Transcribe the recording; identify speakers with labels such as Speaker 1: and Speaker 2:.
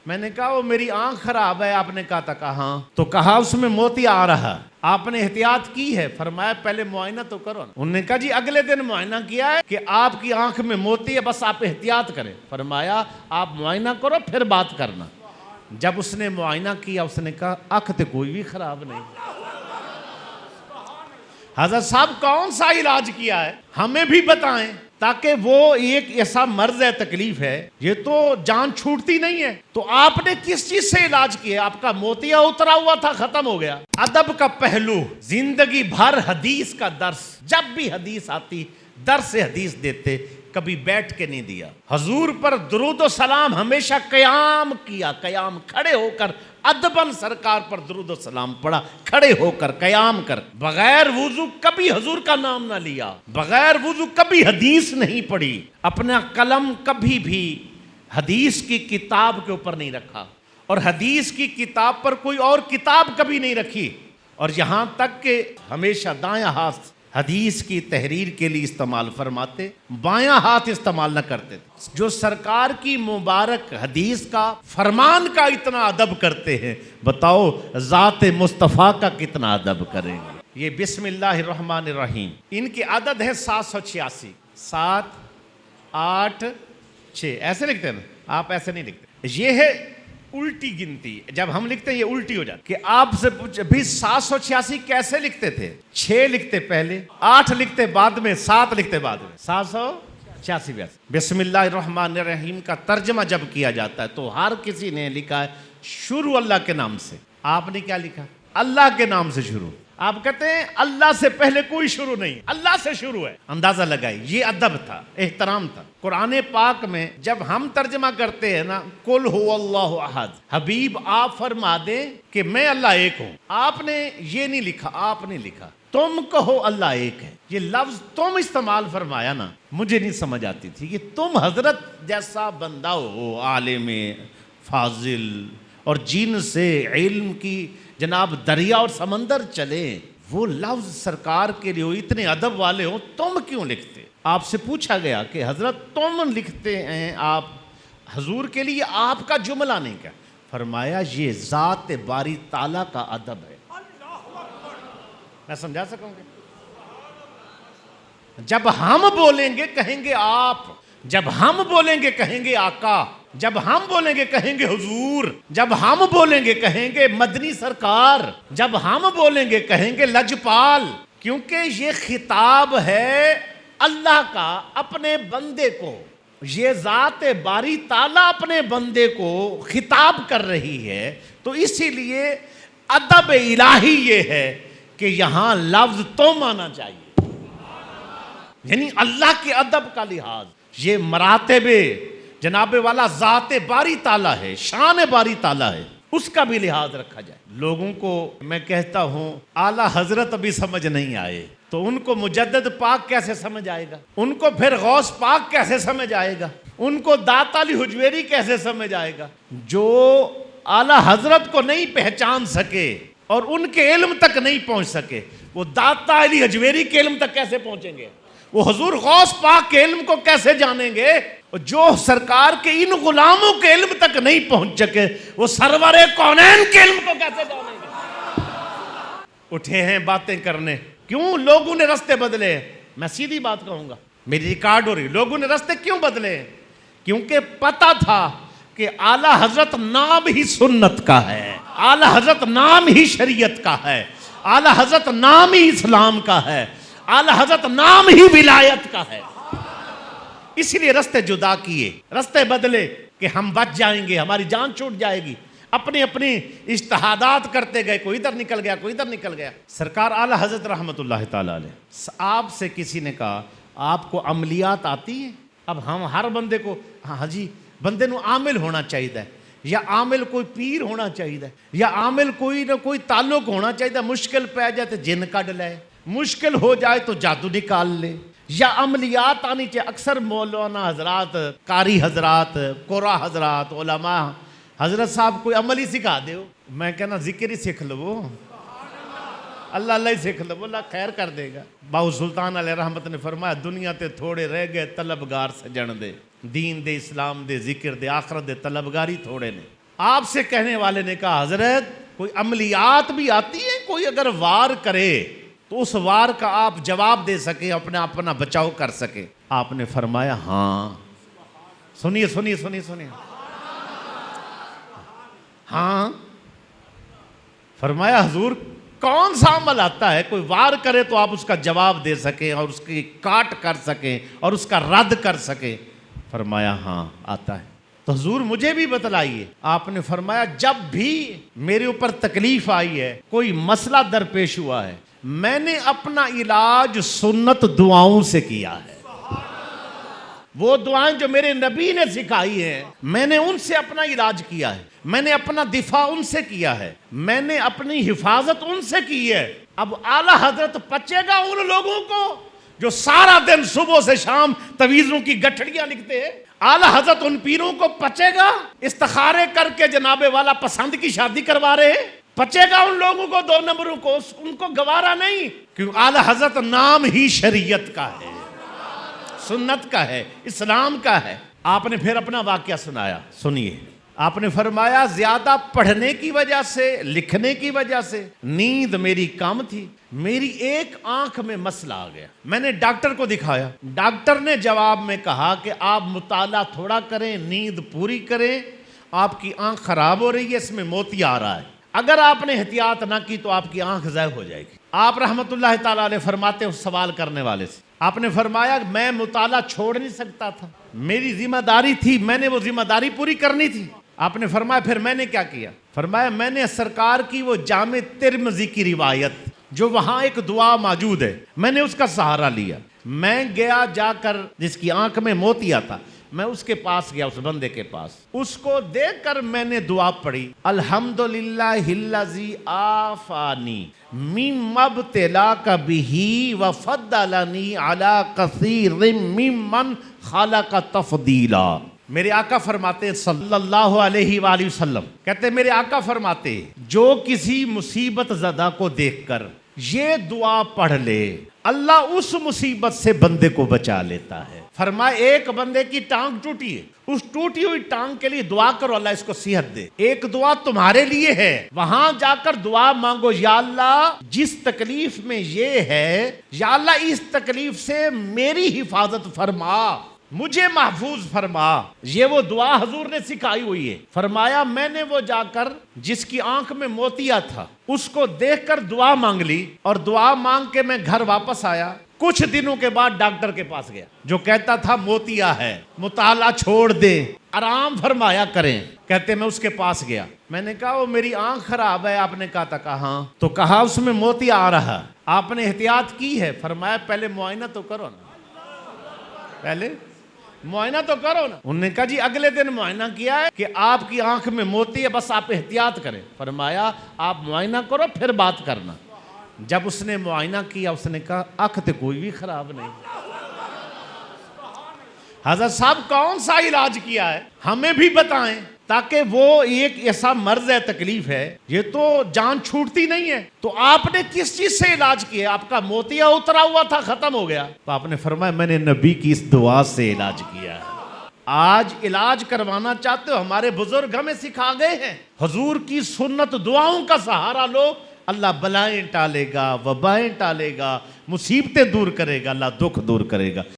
Speaker 1: میں نے کہا وہ میری آنکھ خراب ہے. آپ نے کہا تھا کہاں؟ تو کہا اس میں موتی آ رہا. آپ نے احتیاط کی ہے؟ فرمایا پہلے معائنہ تو کرو. انہوں نے کہا جی اگلے دن معائنہ کیا ہے کہ آپ کی آنکھ میں موتی ہے, بس آپ احتیاط کریں. فرمایا آپ معائنہ کرو پھر بات کرنا. جب اس نے معائنہ کیا اس نے کہا آنکھ تو کوئی بھی خراب نہیں. حضرت صاحب کون سا علاج کیا ہے ہمیں بھی بتائیں, تاکہ وہ ایک ایسا مرض ہے, تکلیف ہے, یہ تو جان چھوٹتی نہیں ہے. تو آپ نے کس چیز سے علاج کیا؟ آپ کا موتیا اترا ہوا تھا, ختم ہو گیا. ادب کا پہلو, زندگی بھر حدیث کا درس. جب بھی حدیث آتی درس حدیث دیتے, کبھی بیٹھ کے نہیں دیا. حضور پر درود و سلام ہمیشہ قیام کیا, قیام کھڑے ہو کر ادباً سرکار پر درود و سلام پڑھا, کھڑے ہو کر قیام کر. بغیر وضو کبھی حضور کا نام نہ لیا, بغیر وضو کبھی حدیث نہیں پڑھی, اپنا قلم کبھی بھی حدیث کی کتاب کے اوپر نہیں رکھا, اور حدیث کی کتاب پر کوئی اور کتاب کبھی نہیں رکھی. اور یہاں تک کہ ہمیشہ دایاں ہاتھ حدیث کی تحریر کے لیے استعمال فرماتے, بایاں ہاتھ استعمال نہ کرتے. جو سرکار کی مبارک حدیث کا فرمان کا اتنا ادب کرتے ہیں, بتاؤ ذات مصطفیٰ کا کتنا ادب کریں گے. یہ بسم اللہ الرحمن الرحیم, ان کی عدد ہے 786. 7 8 6 ایسے لکھتے ہیں نا, آپ ایسے نہیں لکھتے. یہ ہے الٹی گنتی. جب ہم لکھتے ہیں یہ الٹی ہو جاتی. کہ آپ سے پوچھ بھی 786 کیسے لکھتے تھے؟ 6 لکھتے پہلے, 8 لکھتے بعد میں, 7 لکھتے بعد میں, 786. بسم اللہ الرحمن الرحیم کا ترجمہ جب کیا جاتا ہے تو ہر کسی نے لکھا ہے شروع اللہ کے نام سے. آپ نے کیا لکھا؟ اللہ کے نام سے شروع. آپ کہتے ہیں اللہ سے پہلے کوئی شروع نہیں, اللہ سے شروع ہے. اندازہ لگائی, یہ ادب تھا, احترام تھا. قرآن پاک میں جب ہم ترجمہ کرتے ہیں نا, قل هو اللہ احد, حبیب آپ فرما دیں کہ میں اللہ ایک ہوں. آپ نے یہ نہیں لکھا, آپ نے لکھا تم کہو اللہ ایک ہے. یہ لفظ تم استعمال فرمایا نا, مجھے نہیں سمجھ آتی تھی کہ تم حضرت جیسا بندہ ہو, عالم فاضل, اور جن سے علم کی جناب دریا اور سمندر چلے, وہ لفظ سرکار کے لیے اتنے ادب والے ہوں, تم کیوں لکھتے؟ آپ سے پوچھا گیا کہ حضرت تم لکھتے ہیں آپ حضور کے لیے, آپ کا جملہ نہیں کیا. فرمایا یہ ذات باری تعالیٰ کا ادب ہے. میں سمجھا سکوں گا؟ جب ہم بولیں گے کہیں گے آپ, جب ہم بولیں گے کہیں گے آقا, جب ہم بولیں گے کہیں گے حضور, جب ہم بولیں گے کہیں گے مدنی سرکار, جب ہم بولیں گے کہیں گے لجپال. کیونکہ یہ خطاب ہے اللہ کا اپنے بندے کو, یہ ذات باری تعالیٰ اپنے بندے کو خطاب کر رہی ہے. تو اسی لیے ادب الہی یہ ہے کہ یہاں لفظ تم آنا چاہیے, یعنی اللہ کے ادب کا لحاظ. یہ مراتب جناب والا ذات باری تعالیٰ ہے, شان باری تعالیٰ ہے, اس کا بھی لحاظ رکھا جائے. لوگوں کو میں کہتا ہوں اعلیٰ حضرت ابھی سمجھ نہیں آئے, تو ان کو مجدد پاک کیسے سمجھ آئے گا, ان کو پھر غوث پاک کیسے سمجھ آئے گا, ان کو داتا علی حجویری کیسے سمجھ آئے گا. جو اعلیٰ حضرت کو نہیں پہچان سکے اور ان کے علم تک نہیں پہنچ سکے, وہ داتا علی حجویری کے علم تک کیسے پہنچیں گے؟ وہ حضور غوث پاک کے علم کو کیسے جانیں گے؟ جو سرکار کے ان غلاموں کے علم تک نہیں پہنچ سکے, وہ سرور کونین کے علم کو کیسے جانیں گے؟ اٹھے ہیں باتیں کرنے. کیوں لوگوں نے رستے بدلے؟ میں سیدھی بات کہوں گا, میری ریکارڈ ہو رہی. لوگوں نے رستے کیوں بدلے؟ کیونکہ پتا تھا کہ اعلیٰ حضرت نام ہی سنت کا ہے, اعلیٰ حضرت نام ہی شریعت کا ہے, اعلیٰ حضرت نام ہی اسلام کا ہے, اعلیٰ حضرت نام ہی ولایت کا ہے. اسی لیے رستے جدا کیے, رستے بدلے کہ ہم بچ جائیں گے, ہماری جان چھوٹ جائے گی. اپنی اپنی اجتہادات کرتے گئے, کوئی ادھر نکل گیا, کوئی ادھر نکل گیا. سرکار اعلیٰ حضرت رحمت اللہ تعالیٰ علیہ, آپ سے کسی نے کہا آپ کو عملیات آتی ہیں؟ اب ہم ہر بندے کو, ہاں جی بندے نو عامل ہونا چاہیے, یا عامل کوئی پیر ہونا چاہیے, یا عامل کوئی نہ کوئی تعلق ہونا چاہیے. مشکل پہ جائے تو جن کڈ لے, مشکل ہو جائے تو جادو نکال لے, یا عملیات آنی چاہیے. اکثر مولانا حضرات, قاری حضرات, قرا حضرات, علماء حضرت صاحب کوئی عمل ہی سکھا دے. میں کہنا ذکر ہی سیکھ لو, اللہ اللہ ہی سیکھ لو, اللہ خیر کر دے گا. باو سلطان علیہ رحمت نے فرمایا دنیا تے تھوڑے رہ گئے طلبگار سجن دے, دین دے, اسلام دے, ذکر دے, آخرت دے طلبگار ہی تھوڑے نے. آپ سے کہنے والے نے کہا حضرت کوئی عملیات بھی آتی ہے، کوئی اگر وار کرے تو اس وار کا آپ جواب دے سکیں، اپنا بچاؤ کر سکیں؟ آپ نے فرمایا ہاں۔ سنیے سنیے سنیے سنیے، ہاں۔ فرمایا حضور کون سا عمل آتا ہے کوئی وار کرے تو آپ اس کا جواب دے سکیں اور اس کی کاٹ کر سکیں اور اس کا رد کر سکیں؟ فرمایا ہاں آتا ہے۔ تو حضور مجھے بھی بتلائیے۔ آپ نے فرمایا جب بھی میرے اوپر تکلیف آئی ہے، کوئی مسئلہ درپیش ہوا ہے، میں نے اپنا علاج سنت دعاؤں سے کیا ہے۔ وہ دعائیں جو میرے نبی نے سکھائی ہیں، میں نے ان سے اپنا علاج کیا ہے، میں نے اپنا دفاع ان سے کیا ہے، میں نے اپنی حفاظت ان سے کی ہے۔ اب اعلیٰ حضرت پچے گا ان لوگوں کو جو سارا دن صبح سے شام تویزوں کی گٹھڑیاں لکھتے ہیں؟ اعلیٰ حضرت ان پیروں کو پچے گا استخارے کر کے جناب والا پسند کی شادی کروا رہے ہیں؟ پچے گا ان لوگوں کو، دو نمبروں کو؟ ان کو گوارا نہیں، کیونکہ اعلیٰ حضرت نام ہی شریعت کا ہے، سنت کا ہے، اسلام کا ہے۔ آپ نے پھر اپنا واقعہ سنایا، سنیے۔ آپ نے فرمایا زیادہ پڑھنے کی وجہ سے، لکھنے کی وجہ سے نیند میری کم تھی، میری ایک آنکھ میں مسئلہ آ گیا، میں نے ڈاکٹر کو دکھایا، ڈاکٹر نے جواب میں کہا کہ آپ مطالعہ تھوڑا کریں، نیند پوری کریں، آپ کی آنکھ خراب ہو رہی ہے، اس میں موتی آ رہا ہے، اگر آپ نے احتیاط نہ کی تو آپ کی آنکھ ضائع ہو جائے گی۔ آپ رحمت اللہ تعالیٰ علیہ فرماتے ہیں اس سوال کرنے والے سے، آپ نے فرمایا میں مطالعہ چھوڑ نہیں سکتا تھا، میری ذمہ داری تھی، میں نے وہ ذمہ داری پوری کرنی تھی۔ آپ نے فرمایا پھر میں نے کیا کیا؟ فرمایا میں نے سرکار کی وہ جامع ترمذی کی روایت جو وہاں ایک دعا موجود ہے، میں نے اس کا سہارا لیا، میں گیا جا کر جس کی آنکھ میں موتیا تھا، میں اس کے پاس گیا، اس بندے کے پاس، اس کو دیکھ کر میں نے دعا پڑھی، الحمدللہ الذی عافانی مما ابتلاک بہ وفضلنی علی کثیر ممن خلق تفضیلا۔ میرے آقا فرماتے ہیں صلی اللہ علیہ وآلہ وسلم، کہتے ہیں میرے آقا فرماتے ہیں جو کسی مصیبت زدہ کو دیکھ کر یہ دعا پڑھ لے، اللہ اس مصیبت سے بندے کو بچا لیتا ہے۔ فرمایا ایک بندے کی ٹانگ ٹوٹی ہے، اس ٹوٹی ہوئی ٹانگ کے لیے دعا کرو اللہ اس کو صحت دے، ایک دعا تمہارے لیے ہے، وہاں جا کر دعا مانگو، یا اللہ جس تکلیف میں یہ ہے، یا اللہ اس تکلیف سے میری حفاظت فرما، مجھے محفوظ فرما۔ یہ وہ دعا حضور نے سکھائی ہوئی ہے۔ فرمایا میں نے وہ جا کر جس کی آنکھ میں موتیا تھا اس کو دیکھ کر دعا مانگ لی، اور دعا مانگ کے میں گھر واپس آیا، کچھ دنوں کے بعد ڈاکٹر کے پاس گیا جو کہتا تھا موتیا ہے، مطالعہ چھوڑ دیں، آرام فرمایا کریں، کہتے میں اس کے پاس گیا، میں نے کہا وہ میری آنکھ خراب ہے، آپ نے کہا تھا کہا ہاں، تو کہا اس میں موتیا آ رہا، آپ نے احتیاط کی ہے؟ فرمایا پہلے معائنہ تو کرو نا، پہلے معائنہ تو کرو نا۔ انہوں نے کہا جی اگلے دن معائنہ کیا ہے کہ آپ کی آنکھ میں موتی ہے، بس آپ احتیاط کریں۔ فرمایا آپ معائنہ کرو پھر بات کرنا۔ جب اس نے معائنہ کیا اس نے کہا آنکھ تو کوئی بھی خراب نہیں۔ حضرت صاحب کون سا علاج کیا ہے ہمیں بھی بتائیں، تاکہ وہ ایک ایسا مرض ہے، تکلیف ہے، یہ تو جان چھوٹتی نہیں ہے، تو آپ نے کس چیز سے علاج کیا؟ آپ کا موتیا اترا ہوا تھا، ختم ہو گیا، تو آپ نے فرمایا میں نے نبی کی اس دعا سے علاج کیا ہے۔ آج علاج کروانا چاہتے ہو، ہمارے بزرگ ہمیں سکھا گئے ہیں، حضور کی سنت دعاؤں کا سہارا لو، اللہ بلائیں ٹالے گا، وبائیں ٹالے گا، مصیبتیں دور کرے گا، اللہ دکھ دور کرے گا۔